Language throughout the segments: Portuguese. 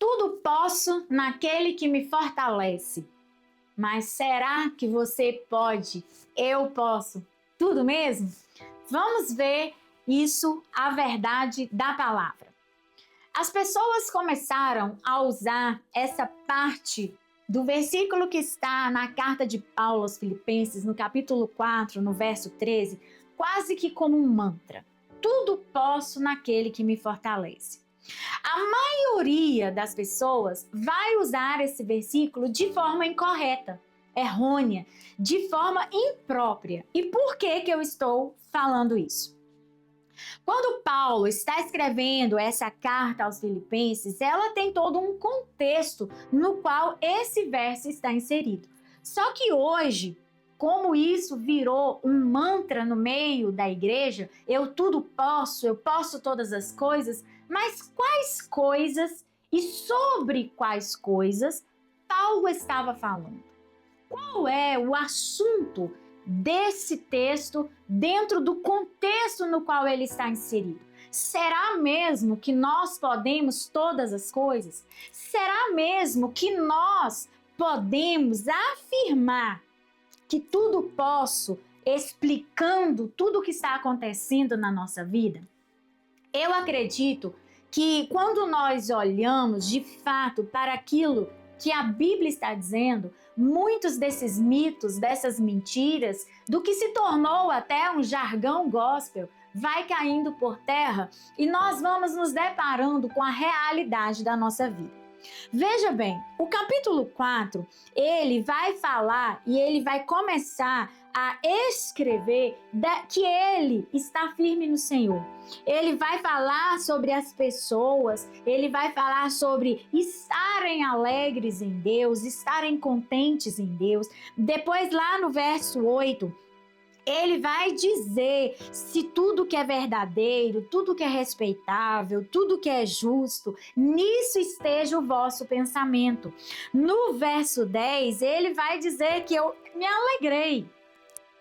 Tudo posso naquele que me fortalece. Mas será que você pode? Eu posso? Tudo mesmo? Vamos ver isso, a verdade da palavra. As pessoas começaram a usar essa parte do versículo que está na carta de Paulo aos Filipenses, no capítulo 4, no verso 13, quase que como um mantra. Tudo posso naquele que me fortalece. A maioria das pessoas vai usar esse versículo de forma incorreta, errônea, de forma imprópria. E por que eu estou falando isso? Quando Paulo está escrevendo essa carta aos Filipenses, ela tem todo um contexto no qual esse verso está inserido. Só que hoje, como isso virou um mantra no meio da igreja, eu tudo posso, eu posso todas as coisas, mas quais coisas e sobre quais coisas Paulo estava falando? Qual é o assunto desse texto dentro do contexto no qual ele está inserido? Será mesmo que nós podemos todas as coisas? Será mesmo que nós podemos afirmar que tudo posso, explicando tudo o que está acontecendo na nossa vida? Eu acredito que quando nós olhamos de fato para aquilo que a Bíblia está dizendo, muitos desses mitos, dessas mentiras, do que se tornou até um jargão gospel, vai caindo por terra e nós vamos nos deparando com a realidade da nossa vida. Veja bem, o capítulo 4, ele vai falar e ele vai começar a escrever que ele está firme no Senhor. Ele vai falar sobre as pessoas, ele vai falar sobre estarem alegres em Deus, estarem contentes em Deus. Depois, lá no verso 8, ele vai dizer se tudo que é verdadeiro, tudo que é respeitável, tudo que é justo, nisso esteja o vosso pensamento. No verso 10, ele vai dizer que eu me alegrei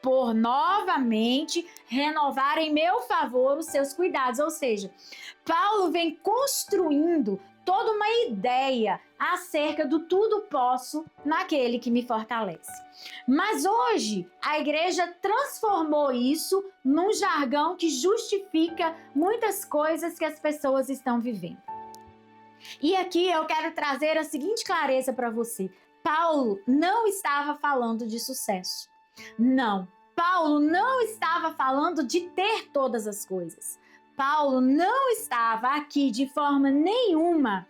por novamente renovar em meu favor os seus cuidados. Ou seja, Paulo vem construindo toda uma ideia acerca do tudo posso naquele que me fortalece. Mas hoje a igreja transformou isso num jargão que justifica muitas coisas que as pessoas estão vivendo. E aqui eu quero trazer a seguinte clareza para você. Paulo não estava falando de sucesso. Não, Paulo não estava falando de ter todas as coisas. Paulo não estava aqui de forma nenhuma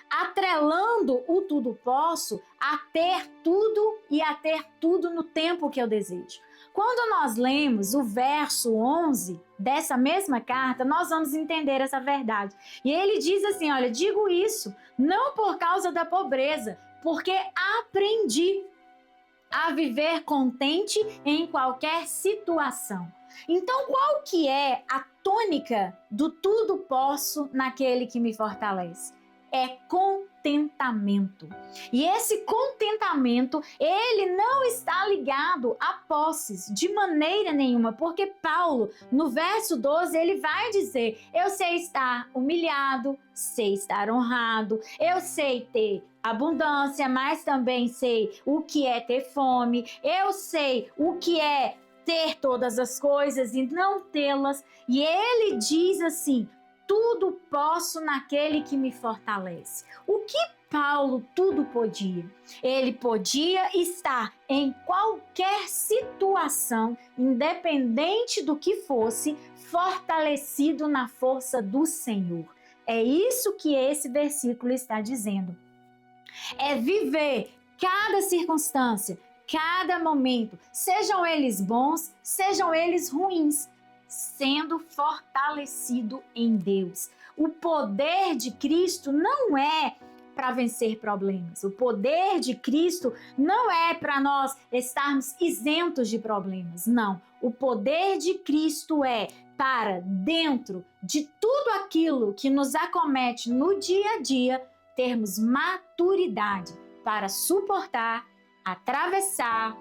atrelando o tudo posso a ter tudo e a ter tudo no tempo que eu desejo. Quando nós lemos o verso 11 dessa mesma carta, nós vamos entender essa verdade. E ele diz assim, olha, digo isso não por causa da pobreza, porque aprendi a viver contente em qualquer situação. Então, qual que é a tônica do tudo posso naquele que me fortalece? É contentamento. E esse contentamento, ele não está ligado a posses de maneira nenhuma, porque Paulo, no verso 12, ele vai dizer, eu sei estar humilhado, sei estar honrado, eu sei ter abundância, mas também sei o que é ter fome, eu sei o que é ter todas as coisas e não tê-las. E ele diz assim, tudo posso naquele que me fortalece. O que Paulo tudo podia? Ele podia estar em qualquer situação, independente do que fosse, fortalecido na força do Senhor. É isso que esse versículo está dizendo. É viver cada circunstância, cada momento, sejam eles bons, sejam eles ruins, sendo fortalecido em Deus. O poder de Cristo não é para vencer problemas. O poder de Cristo não é para nós estarmos isentos de problemas. Não. O poder de Cristo é para, dentro de tudo aquilo que nos acomete no dia a dia, termos maturidade para suportar, atravessar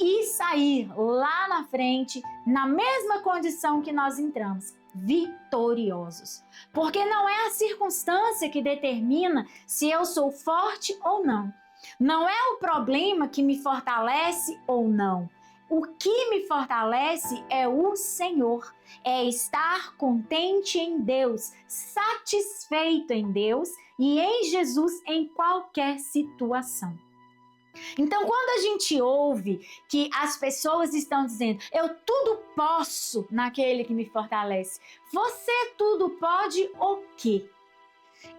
e sair lá na frente na mesma condição que nós entramos, vitoriosos. Porque não é a circunstância que determina se eu sou forte ou não. Não é o problema que me fortalece ou não. O que me fortalece é o Senhor, é estar contente em Deus, satisfeito em Deus e em Jesus em qualquer situação. Então, quando a gente ouve que as pessoas estão dizendo, eu tudo posso naquele que me fortalece, você tudo pode o quê?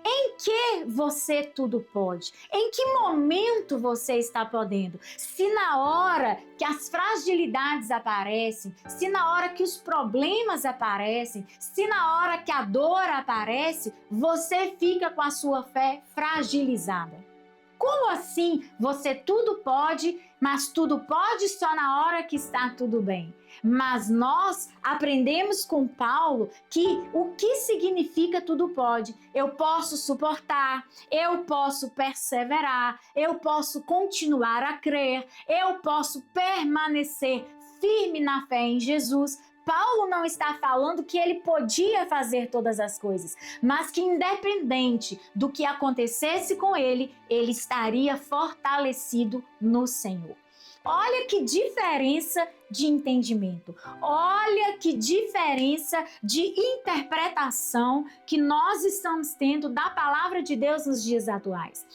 Em que você tudo pode? Em que momento você está podendo? Se na hora que as fragilidades aparecem, se na hora que os problemas aparecem, se na hora que a dor aparece, você fica com a sua fé fragilizada. Como assim você tudo pode, mas tudo pode só na hora que está tudo bem? Mas nós aprendemos com Paulo que o que significa tudo pode. Eu posso suportar, eu posso perseverar, eu posso continuar a crer, eu posso permanecer firme na fé em Jesus. Paulo não está falando que ele podia fazer todas as coisas, mas que independente do que acontecesse com ele, ele estaria fortalecido no Senhor. Olha que diferença de entendimento, olha que diferença de interpretação que nós estamos tendo da palavra de Deus nos dias atuais.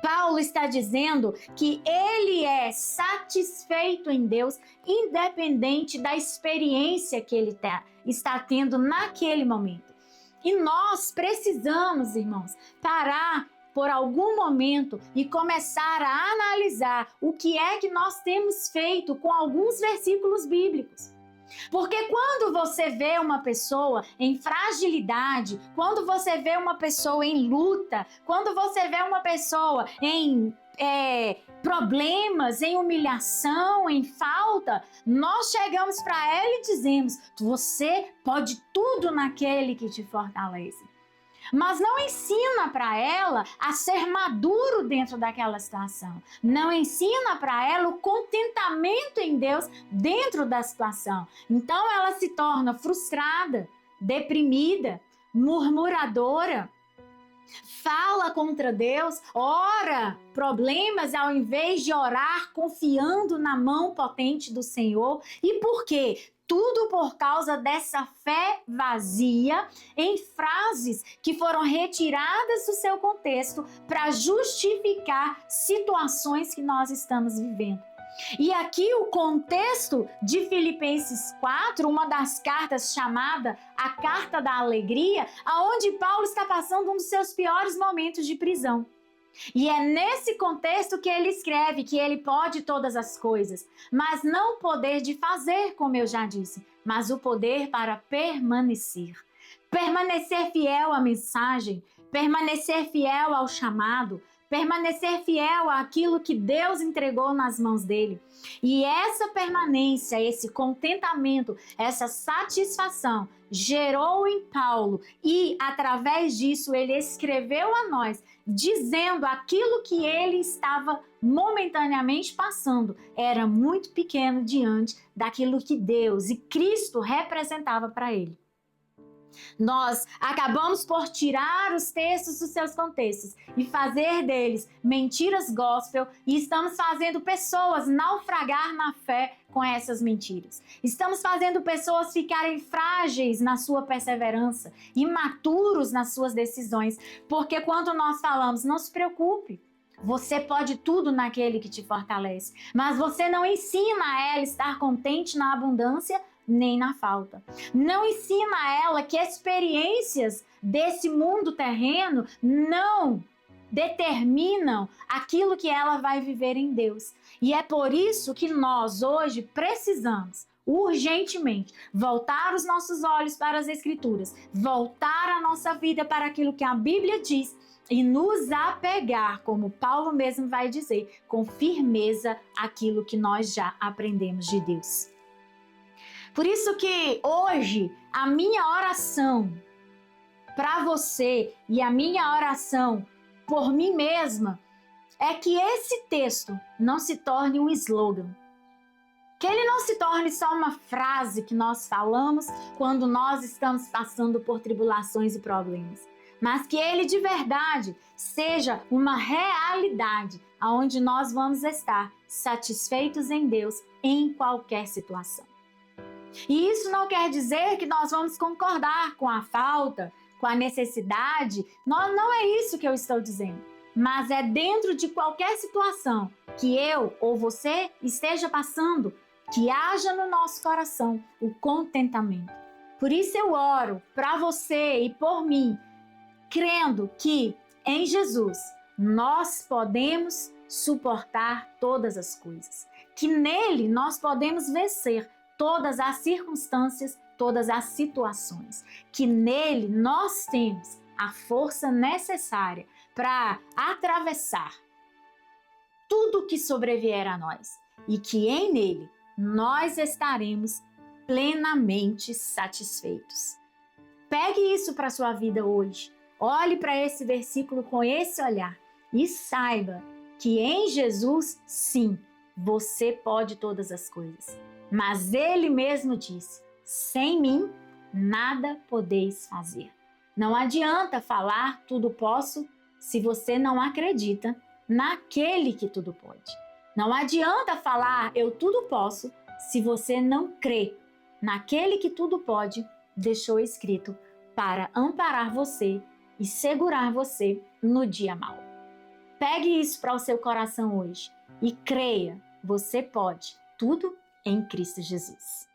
Paulo está dizendo que ele é satisfeito em Deus, independente da experiência que ele está tendo naquele momento. E nós precisamos, irmãos, parar por algum momento e começar a analisar o que é que nós temos feito com alguns versículos bíblicos. Porque quando você vê uma pessoa em fragilidade, quando você vê uma pessoa em luta, quando você vê uma pessoa em problemas, em humilhação, em falta, nós chegamos para ela e dizemos: você pode tudo naquele que te fortalece. Mas não ensina para ela a ser maduro dentro daquela situação. Não ensina para ela o contentamento em Deus dentro da situação. Então ela se torna frustrada, deprimida, murmuradora, fala contra Deus, ora problemas ao invés de orar confiando na mão potente do Senhor. E por quê? Tudo por causa dessa fé vazia em frases que foram retiradas do seu contexto para justificar situações que nós estamos vivendo. E aqui o contexto de Filipenses 4, uma das cartas chamada a Carta da Alegria, aonde Paulo está passando um dos seus piores momentos de prisão. E é nesse contexto que ele escreve que ele pode todas as coisas, mas não o poder de fazer, como eu já disse, mas o poder para permanecer. Permanecer fiel à mensagem, permanecer fiel ao chamado, permanecer fiel àquilo que Deus entregou nas mãos dele. E essa permanência, esse contentamento, essa satisfação gerou em Paulo e através disso ele escreveu a nós, dizendo aquilo que ele estava momentaneamente passando era muito pequeno diante daquilo que Deus e Cristo representava para ele. Nós acabamos por tirar os textos dos seus contextos e fazer deles mentiras gospel e estamos fazendo pessoas naufragar na fé com essas mentiras. Estamos fazendo pessoas ficarem frágeis na sua perseverança, imaturos nas suas decisões, porque quando nós falamos, não se preocupe, você pode tudo naquele que te fortalece, mas você não ensina a ela estar contente na abundância nem na falta. Não ensina a ela que experiências desse mundo terreno não determinam aquilo que ela vai viver em Deus. E é por isso que nós hoje precisamos urgentemente voltar os nossos olhos para as Escrituras, voltar a nossa vida para aquilo que a Bíblia diz e nos apegar, como Paulo mesmo vai dizer, com firmeza aquilo que nós já aprendemos de Deus. Por isso que hoje a minha oração para você e a minha oração por mim mesma é que esse texto não se torne um slogan. Que ele não se torne só uma frase que nós falamos quando nós estamos passando por tribulações e problemas, mas que ele de verdade seja uma realidade aonde nós vamos estar satisfeitos em Deus em qualquer situação. E isso não quer dizer que nós vamos concordar com a falta, com a necessidade. Não é isso que eu estou dizendo. Mas é dentro de qualquer situação que eu ou você esteja passando, que haja no nosso coração o contentamento. Por isso eu oro para você e por mim, crendo que em Jesus nós podemos suportar todas as coisas, que nele nós podemos vencer todas as circunstâncias, todas as situações, que nele nós temos a força necessária para atravessar tudo que sobrevier a nós e que em nele nós estaremos plenamente satisfeitos. Pegue isso para a sua vida hoje. Olhe para esse versículo com esse olhar e saiba que em Jesus, sim, você pode todas as coisas. Mas ele mesmo disse: sem mim, nada podeis fazer. Não adianta falar tudo posso se você não acredita naquele que tudo pode. Não adianta falar eu tudo posso se você não crê naquele que tudo pode, deixou escrito para amparar você e segurar você no dia mau. Pegue isso para o seu coração hoje e creia, você pode tudo em Cristo Jesus.